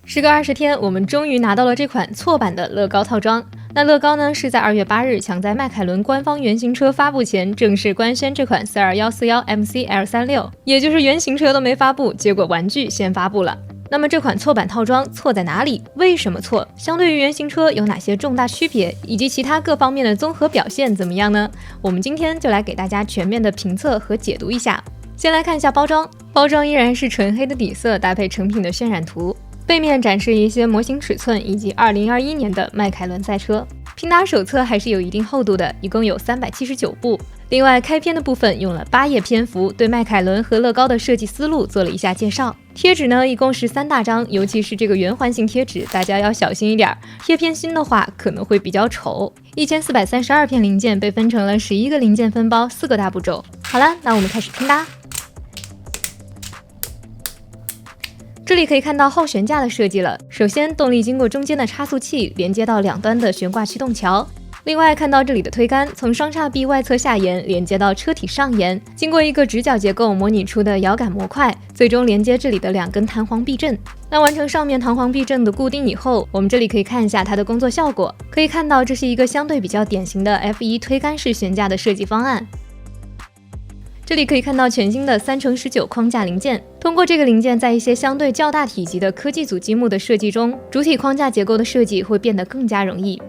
时隔20天，我们终于拿到了这款错版的乐高套装。那乐高呢，是在2月8日抢在迈凯伦官方原型车发布前正式官宣这款 42141MC L36， 也就是原型车都没发布，结果玩具先发布了。那么这款错版套装错在哪里？为什么错？相对于原型车有哪些重大区别？以及其他各方面的综合表现怎么样呢？我们今天就来给大家全面的评测和解读一下。先来看一下包装，包装依然是纯黑的底色，搭配成品的渲染图。背面展示一些模型尺寸以及2021年的迈凯伦赛车。拼搭手册还是有一定厚度的，一共有379部。另外开篇的部分用了8页篇幅，对迈凯伦和乐高的设计思路做了一下介绍。贴纸呢一共是3大张，尤其是这个圆环形贴纸，大家要小心一点，贴偏心的话可能会比较丑。1432片零件被分成了11个零件分包，4个大步骤。好了，那我们开始拼搭。这里可以看到后悬架的设计了。首先，动力经过中间的差速器连接到两端的悬挂驱动桥。另外，看到这里的推杆从双叉臂外侧下沿连接到车体上沿，经过一个直角结构模拟出的摇杆模块，最终连接这里的2根弹簧避震。那完成上面弹簧避震的固定以后，我们这里可以看一下它的工作效果。可以看到，这是一个相对比较典型的 F1 推杆式悬架的设计方案。这里可以看到全新的3×19框架零件，通过这个零件，在一些相对较大体积的科技组积木的设计中，主体框架结构的设计会变得更加容易。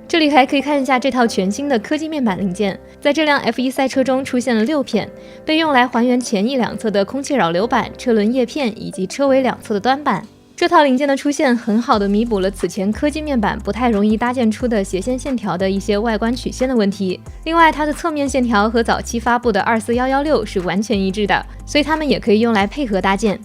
这里还可以看一下这套全新的科技面板零件，在这辆 F1 赛车中出现了6片，被用来还原前翼两侧的空气扰流板、车轮叶片以及车尾两侧的端板。这套零件的出现很好的弥补了此前科技面板不太容易搭建出的斜线线条的一些外观曲线的问题。另外，它的侧面线条和早期发布的24116是完全一致的，所以它们也可以用来配合搭建。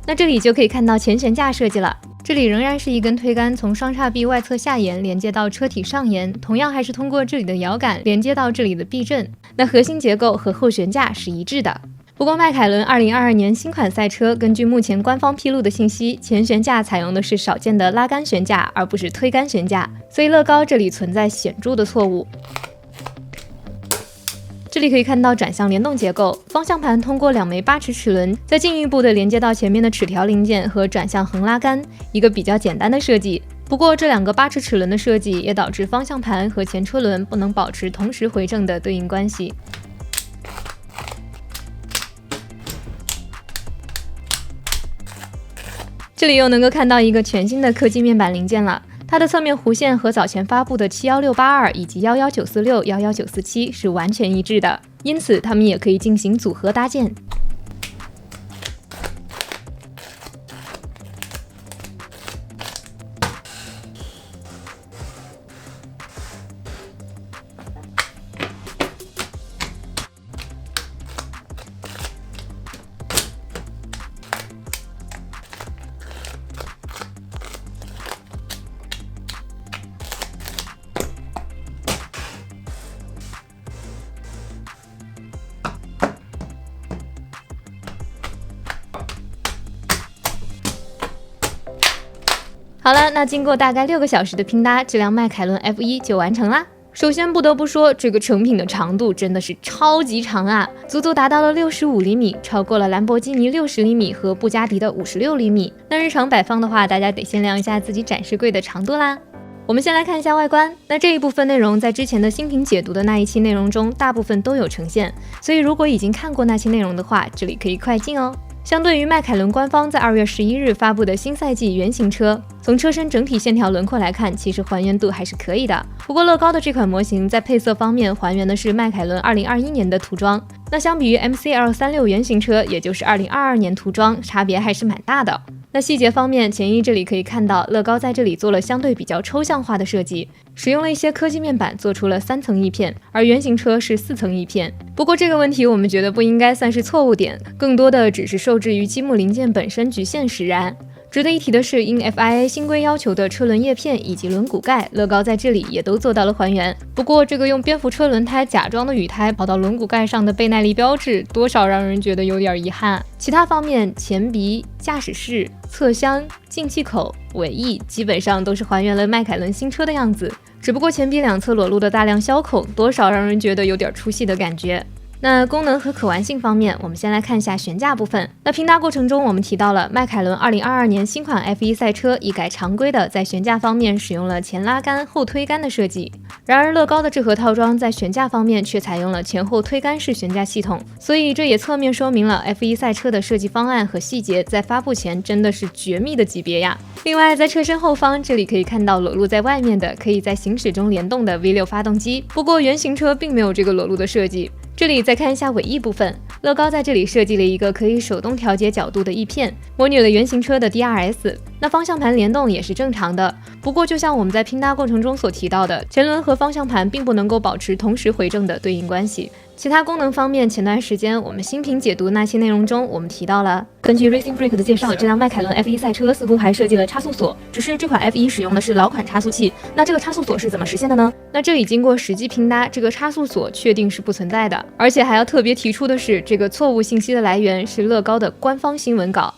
那这里就可以看到前悬架设计了，这里仍然是一根推杆从双叉臂外侧下沿连接到车体上沿，同样还是通过这里的摇杆连接到这里的避震。那核心结构和后悬架是一致的。不过迈凯伦2022年新款赛车根据目前官方披露的信息，前悬架采用的是少见的拉杆悬架，而不是推杆悬架，所以乐高这里存在显著的错误。这里可以看到转向联动结构，方向盘通过2枚8齿齿轮，再进一步的连接到前面的齿条零件和转向横拉杆，一个比较简单的设计。不过这2个8齿齿轮的设计也导致方向盘和前车轮不能保持同时回正的对应关系。这里又能够看到一个全新的科技面板零件了，它的侧面弧线和早前发布的71682以及11946、11947是完全一致的，因此它们也可以进行组合搭建。好了，那经过大概6个小时的拼搭，这辆迈凯伦 F1 就完成啦。首先不得不说，这个成品的长度真的是超级长啊，足足达到了65厘米，超过了兰博基尼60厘米和布加迪的56厘米。那日常摆放的话，大家得先量一下自己展示柜的长度啦。我们先来看一下外观，那这一部分内容在之前的新品解读的那一期内容中，大部分都有呈现，所以如果已经看过那期内容的话，这里可以快进哦。相对于迈凯伦官方在2月11日发布的新赛季原型车，从车身整体线条轮廓来看，其实还原度还是可以的。不过乐高的这款模型在配色方面还原的是迈凯伦2021年的涂装，那相比于 MCL36 原型车，也就是2022年涂装，差别还是蛮大的。那细节方面，前翼这里可以看到乐高在这里做了相对比较抽象化的设计，使用了一些科技面板做出了3层翼片，而原型车是4层翼片。不过这个问题我们觉得不应该算是错误点，更多的只是受制于积木零件本身局限使然。值得一提的是，因 FIA 新规要求的车轮叶片以及轮毂盖，乐高在这里也都做到了还原。不过这个用蝙蝠车轮胎假装的雨胎跑到轮毂盖上的倍耐力标志，多少让人觉得有点遗憾。其他方面，前鼻、驾驶室、侧箱、进气口、尾翼基本上都是还原了迈凯伦新车的样子，只不过前鼻两侧裸露的大量削孔，多少让人觉得有点出戏的感觉。那功能和可玩性方面，我们先来看一下悬架部分。那拼搭过程中，我们提到了迈凯伦2022年新款 F1 赛车一改常规的在悬架方面使用了前拉杆后推杆的设计，然而乐高的这盒套装在悬架方面却采用了前后推杆式悬架系统，所以这也侧面说明了 F1 赛车的设计方案和细节在发布前真的是绝密的级别呀。另外，在车身后方，这里可以看到裸露在外面的可以在行驶中联动的 V6 发动机，不过原型车并没有这个裸露的设计。这里再看一下尾翼部分，乐高在这里设计了一个可以手动调节角度的翼片，模拟了原型车的 DRS。那方向盘联动也是正常的，不过就像我们在拼搭过程中所提到的，前轮和方向盘并不能够保持同时回正的对应关系。其他功能方面，前段时间我们新品解读那期内容中，我们提到了，根据 Racing Freak 的介绍，这辆迈凯伦 F1 赛车似乎还设计了差速锁，只是这款 F1 使用的是老款差速器，那这个差速锁是怎么实现的呢？那这里经过实际拼搭，这个差速锁确定是不存在的，而且还要特别提出的是，这个错误信息的来源是乐高的官方新闻稿。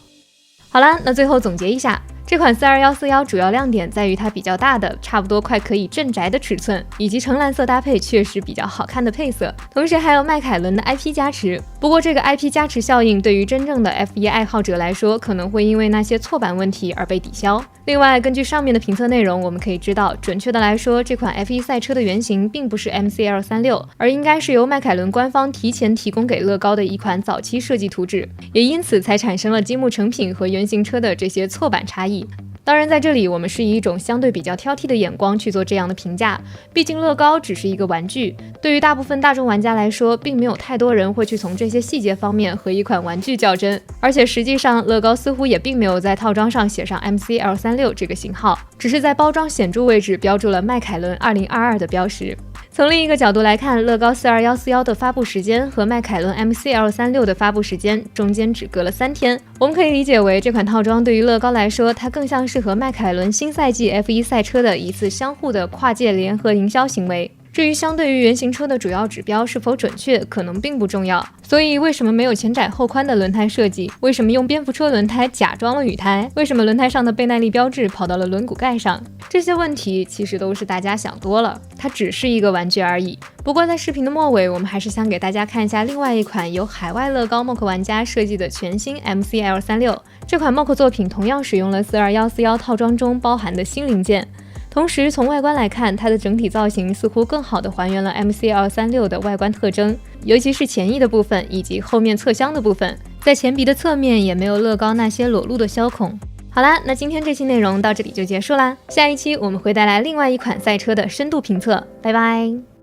好啦，那最后总结一下，这款42141主要亮点在于它比较大的，差不多快可以镇宅的尺寸，以及橙蓝色搭配确实比较好看的配色，同时还有迈凯伦的 IP 加持。不过这个 IP 加持效应对于真正的 F1 爱好者来说，可能会因为那些错版问题而被抵消。另外，根据上面的评测内容，我们可以知道，准确的来说，这款 F1 赛车的原型并不是 MCL36，而应该是由迈凯伦官方提前提供给乐高的一款早期设计图纸，也因此才产生了积木成品和原型车的这些错版差异。当然，在这里我们是以一种相对比较挑剔的眼光去做这样的评价，毕竟乐高只是一个玩具，对于大部分大众玩家来说，并没有太多人会去从这些细节方面和一款玩具较真。而且实际上，乐高似乎也并没有在套装上写上 MCL36 这个型号，只是在包装显著位置标注了迈凯伦2022的标识。从另一个角度来看，乐高42141的发布时间和迈凯伦 MCL36 的发布时间中间只隔了3天，我们可以理解为这款套装对于乐高来说，它更像是和迈凯伦新赛季 F1 赛车的一次相互的跨界联合营销行为。至于相对于原型车的主要指标是否准确，可能并不重要。所以为什么没有前窄后宽的轮胎设计？为什么用蝙蝠车轮胎假装了雨胎？为什么轮胎上的倍耐力标志跑到了轮毂盖上？这些问题其实都是大家想多了，它只是一个玩具而已。不过在视频的末尾，我们还是想给大家看一下另外一款由海外乐高 MOC 玩家设计的全新 MCL36。这款 MOC 作品同样使用了42141套装中包含的新零件。同时从外观来看，它的整体造型似乎更好地还原了 MCL36 的外观特征，尤其是前翼的部分以及后面侧箱的部分，在前鼻的侧面也没有乐高那些裸露的削孔。好啦，那今天这期内容到这里就结束啦，下一期我们会带来另外一款赛车的深度评测，拜拜。